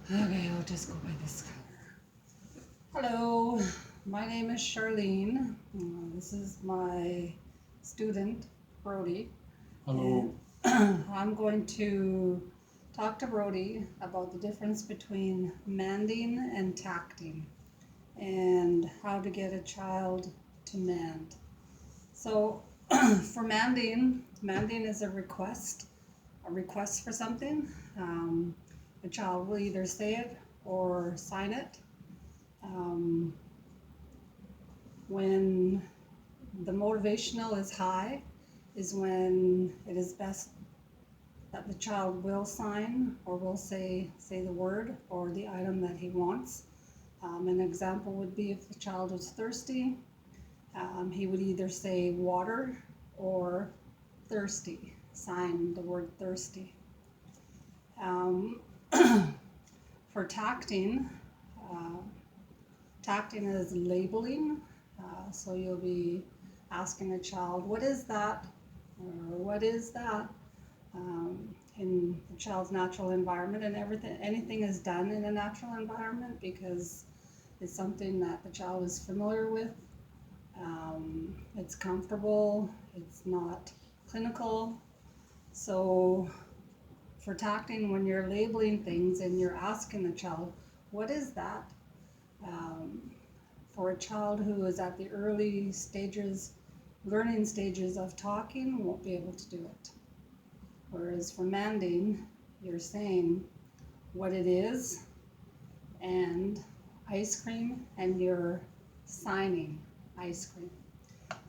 Okay, I'll just go by this color. Hello, my name is Charlene. This is my student, Brody. Hello. And I'm going to talk to Brody about the difference between manding and tacting and how to get a child to mand. So for manding is a request for something. The child will either say it or sign it. Um, when the motivational is high is when it is best that the child will sign or will say the word or the item that he wants. An example would be if the child was thirsty, he would either say water or thirsty, sign the word thirsty. Um, for tacting, uh, tacting is labeling. So you'll be asking a child, what is that? Or what is that? In the child's natural environment, and anything is done in a natural environment because it's something that the child is familiar with. It's comfortable, it's not clinical. So for tacting, when you're labeling things and you're asking the child, what is that? Um, for a child who is at the early stages, learning stages of talking, won't be able to do it. Whereas for manding, you're saying what it is and ice cream, and you're signing ice cream.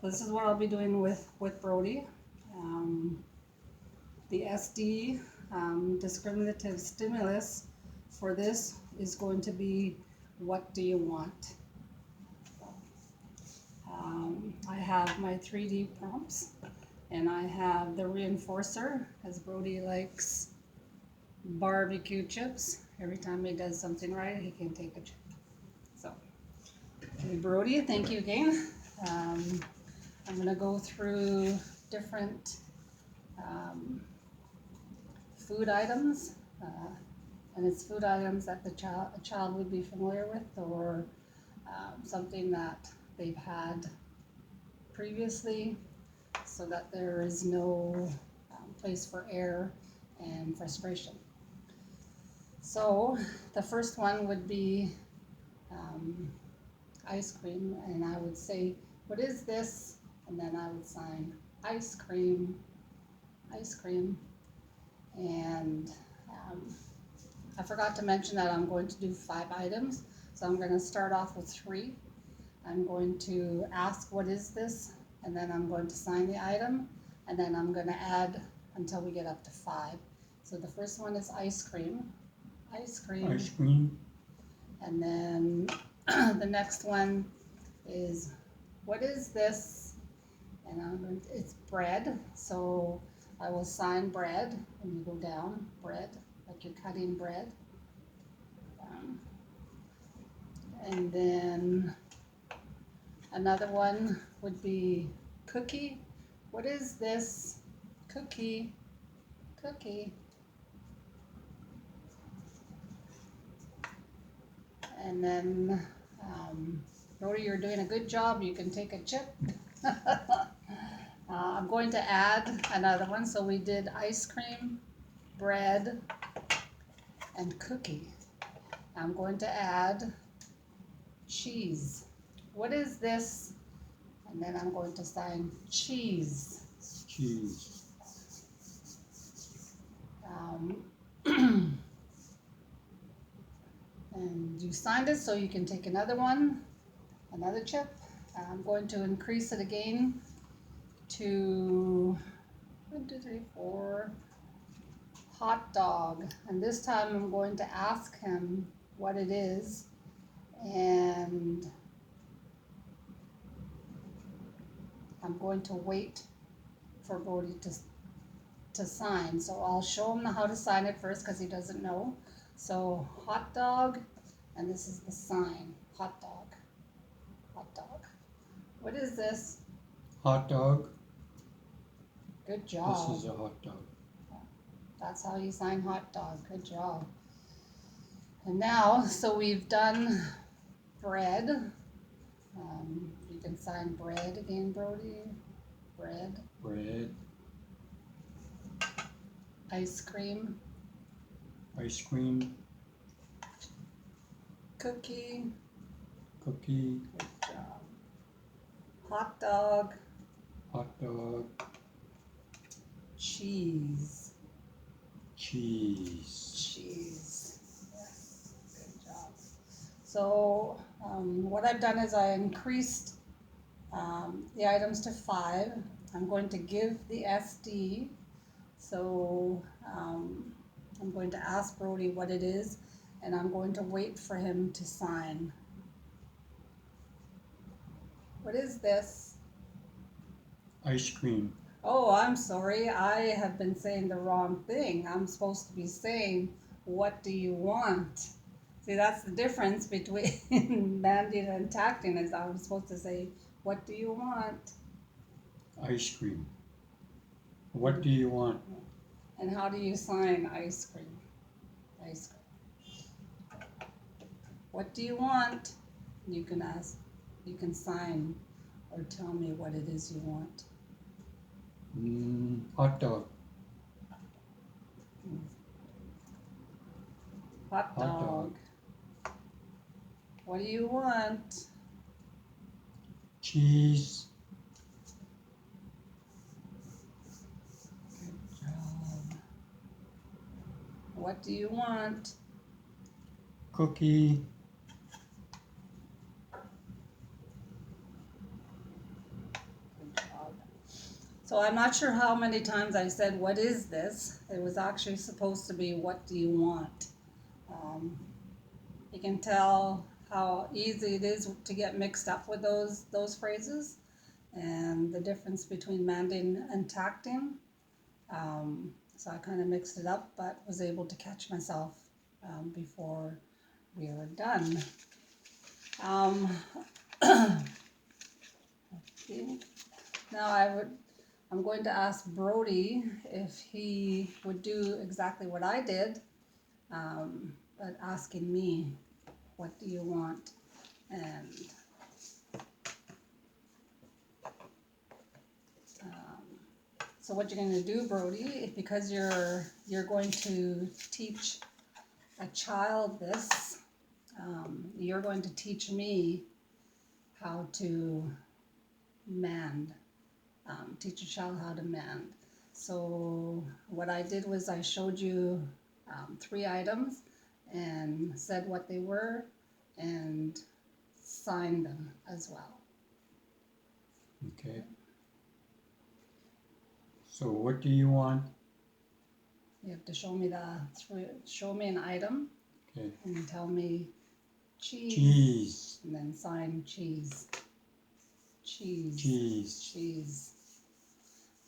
So this is what I'll be doing with Brody. The SD, discriminative stimulus for this is going to be, what do you want? I have my 3D prompts, and I have the reinforcer, as Brody likes barbecue chips. Every time he does something right, he can take a chip. So, okay, Brody, thank you again. I'm going to go through different food items, and it's food items that a child would be familiar with, or something that they've had previously, so that there is no place for error and frustration. So the first one would be ice cream, and I would say, what is this? And then I would sign ice cream, and I forgot to mention that I'm going to do 5 items, so I'm going to start off with 3. I'm going to ask, what is this? And then I'm going to sign the item, and then I'm going to add until we get up to 5. So the first one is ice cream. Ice cream. And then the next one is, what is this? And it's bread. So I will sign bread, and you go down, bread, like you're cutting bread. And then another one would be cookie. What is this? Cookie. And then, Brody, you're doing a good job. You can take a chip. I'm going to add another one. So we did ice cream, bread, and cookie. I'm going to add cheese. What is this? And then I'm going to sign cheese. And you signed it, so you can take another one, another chip. I'm going to increase it again to 1, 2, 3, 4, hot dog. And this time I'm going to ask him what it is, and I'm going to wait for Brody to sign. So I'll show him how to sign it first because he doesn't know. So hot dog, and this is the sign, hot dog. What is this? Hot dog. Good job. This is a hot dog. That's how you sign hot dog. Good job. And now, so we've done bread. You can sign bread again, Brody. Bread. Bread. Ice cream. Ice cream. Cookie. Cookie. Good job. Hot dog. Hot dog. Cheese. Cheese. Cheese. Yes. Good job. So what I've done is I increased the items to 5. I'm going to give the SD. So I'm going to ask Brody what it is, and I'm going to wait for him to sign. What is this? Ice cream. Oh, I'm sorry. I have been saying the wrong thing. I'm supposed to be saying, what do you want? See, that's the difference between Manding and Tacting, is I'm supposed to say, what do you want? Ice cream. What do you want? And how do you sign ice cream? Ice cream. What do you want? You can ask, you can sign or tell me what it is you want. Hot dog. Hot dog. What do you want? Cheese. Good job. What do you want? Cookie. Good job. So I'm not sure how many times I said, what is this? It was actually supposed to be, what do you want? You can tell how easy it is to get mixed up with those phrases and the difference between Manding and Tacting. So I kind of mixed it up, but was able to catch myself before we were done. I think now I'm going to ask Brody if he would do exactly what I did, but asking me, what do you want? And so what you're going to do, Brody, because you're going to teach a child this, you're going to teach me how to mand, teach a child how to mand. So what I did was I showed you 3 items and said what they were and signed them as well. Okay. So what do you want? You have to show me show me an item. Okay. And tell me cheese. Cheese. And then sign cheese. Cheese. Cheese. Cheese.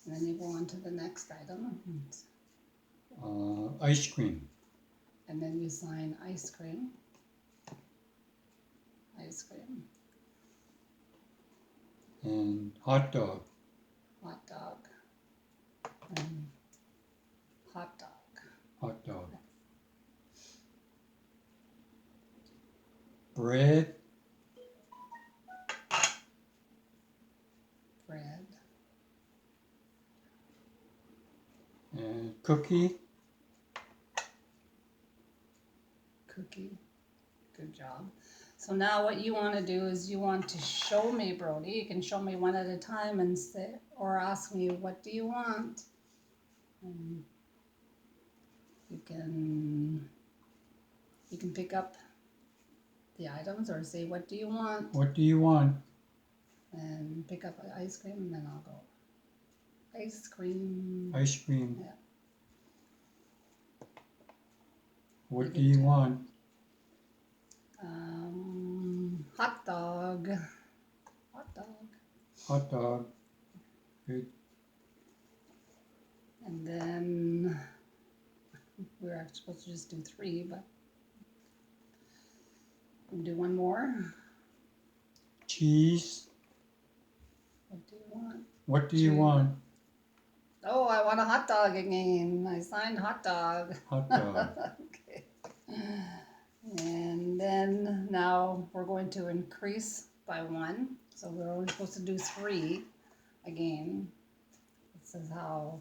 And then you go on to the next item. Ice cream. And then you sign ice cream. Ice cream. And hot dog. Hot dog. And hot dog. Hot dog. Bread. Bread. And cookie. Cookie. Good job. So now what you want to do is you want to show me, Brody. You can show me one at a time and say, or ask me, what do you want? And you can pick up the items or say, what do you want? What do you want? And pick up ice cream, and then I'll go. Ice cream. Ice cream. Yeah. What do you want? Hot dog. Hot dog. Hot dog. Good. And then we were actually supposed to just do 3, but we'll do one more. Cheese. What do you want? What do you want? Oh, I want a hot dog again. I signed hot dog. Hot dog. Okay. then now we're going to increase by 1. So we're only supposed to do 3 again. This is how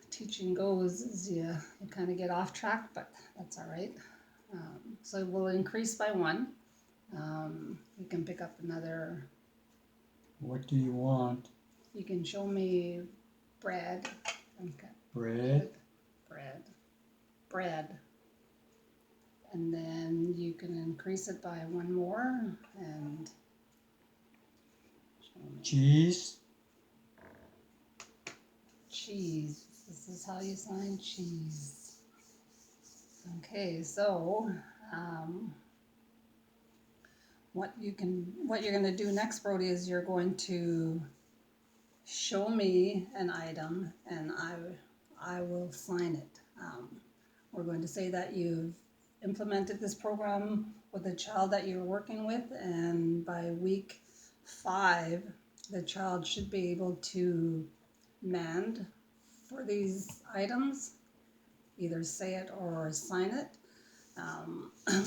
teaching goes, is you kind of get off track, but that's all right. So we'll increase by 1. You can pick up another. What do you want? You can show me bread. Okay. Bread? Bread. And then you can increase it by 1 more and show me. Cheese? Cheese. This is how you sign cheese. Okay, so what you're going to do next, Brody, is you're going to show me an item and I will sign it. We're going to say that you've implemented this program with the child that you're working with, and by week 5 the child should be able to mand for these items, either say it or sign it,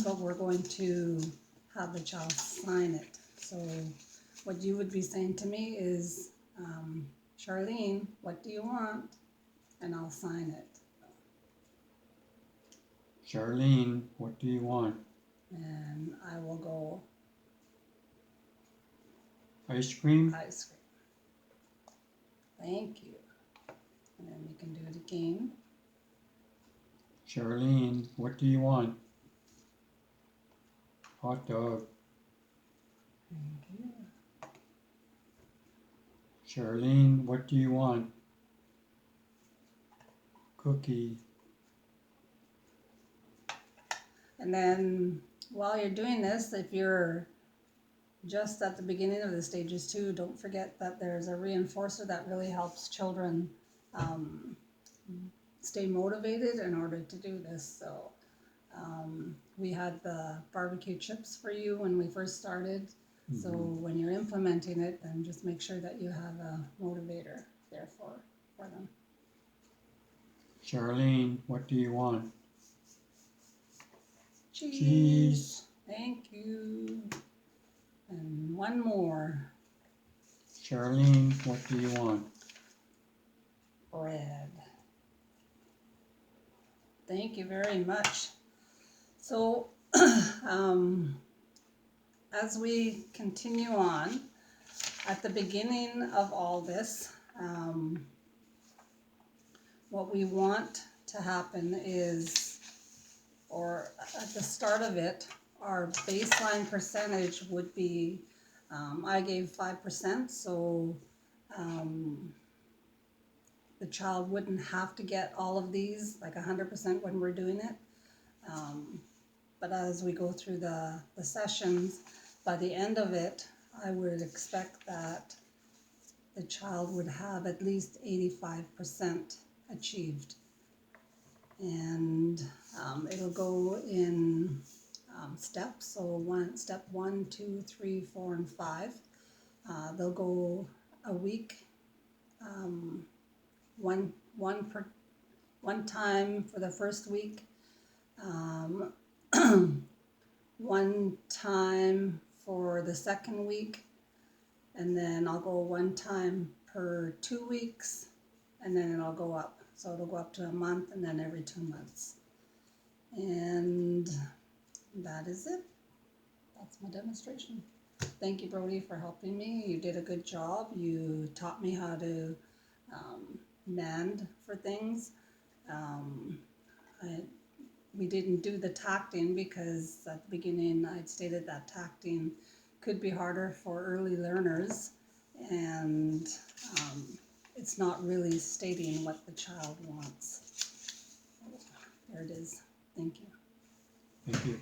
but we're going to have the child sign it. So what you would be saying to me is, Charlene, what do you want? And I'll sign it. Charlene, what do you want? And I will go Ice cream? ice cream. Thank you. And then you can do it again. Charlene, what do you want? Hot dog. Thank you. Charlene, what do you want? Cookie. And then while you're doing this, if you're just at the beginning of the stages too, don't forget that there's a reinforcer that really helps children stay motivated in order to do this. So we had the barbecue chips for you when we first started. So when you're implementing it, then just make sure that you have a motivator there for them. Charlene, what do you want? Cheese. Thank you. And 1 more. Charlene, what do you want? Bread. Thank you very much. So as we continue on, at the beginning of all this, what we want to happen is, or at the start of it, our baseline percentage would be, I gave 5%, so the child wouldn't have to get all of these, like 100% when we're doing it. But as we go through the sessions, by the end of it, I would expect that the child would have at least 85% achieved. And it'll go in steps. So step 1, 2, 3, 4, and 5. They'll go a week, one time for the first week, 1 time for the second week, and then I'll go 1 time per 2 weeks, and then it'll go up. So it'll go up to a month, and then every 2 months. And that is it. That's my demonstration. Thank you, Brody, for helping me. You did a good job. You taught me how to mand for things. We didn't do the tacting because at the beginning I'd stated that tacting could be harder for early learners, and it's not really stating what the child wants. There it is. Thank you. Thank you.